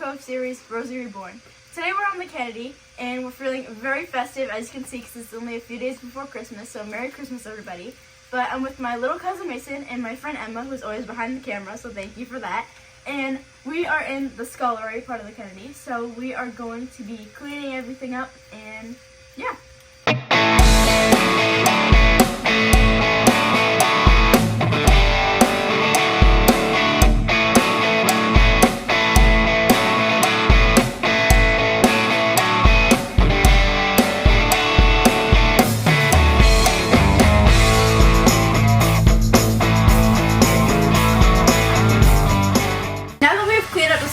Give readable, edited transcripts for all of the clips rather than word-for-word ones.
Cove series, Rosie Reborn. Today we're on the Kennedy, and we're feeling very festive, as you can see, because it's only a few days before Christmas, so Merry Christmas, everybody. But I'm with my little cousin Mason and my friend Emma, who's always behind the camera, so thank you for that. And we are in the scullery part of the Kennedy, so we are going to be cleaning everything up, and yeah.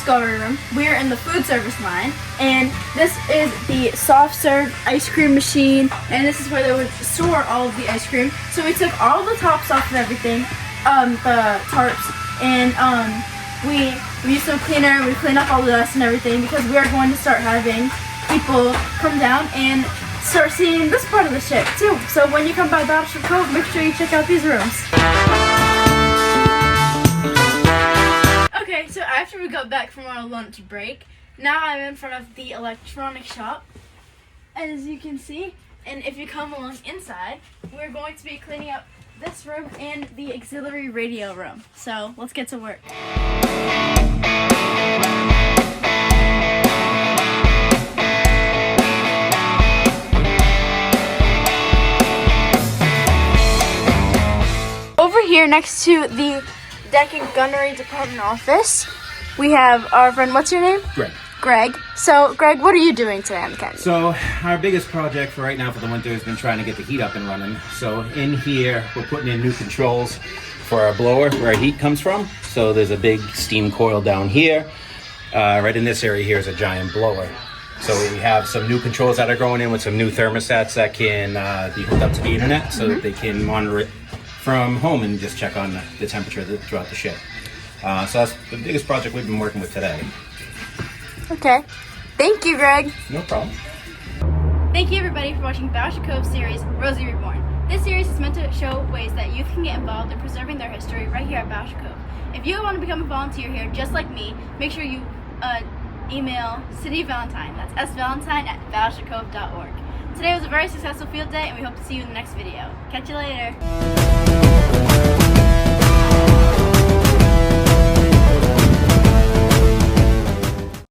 Scullery room. We're in the food service line, and this is the soft serve ice cream machine, and this is where they would store all of the ice cream. So we took all the tops off of everything, the tarps, and we used some cleaner and we cleaned up all the dust and everything, because we are going to start having people come down and start seeing this part of the ship too. So when you come by Battleship Cove, make sure you check out these rooms. Okay, so after we got back from our lunch break, now I'm in front of the electronic shop, as you can see. And if you come along inside, we're going to be cleaning up this room and the auxiliary radio room. So let's get to work. Over here next to the Deck and Gunnery Department office, we have our friend, what's your name? Greg. So, Greg, what are you doing today on the Kennedy? So, our biggest project for right now for the winter has been trying to get the heat up and running. So, in here, we're putting in new controls for our blower, where our heat comes from. So, there's a big steam coil down here. Right in this area here is a giant blower. So, we have some new controls that are going in with some new thermostats that can be hooked up to the internet, so that they can monitor it from home and just check on the temperature throughout the ship. So that's the biggest project we've been working with today. Okay. Thank you, Greg. No problem. Thank you, everybody, for watching Battleship Cove series, Rosie Reborn. This series is meant to show ways that youth can get involved in preserving their history right here at Battleship Cove. If you want to become a volunteer here, just like me, make sure you email City Valentine. That's svalentine@battleshipcove.org. Today was a very successful field day, and we hope to see you in the next video. Catch you later.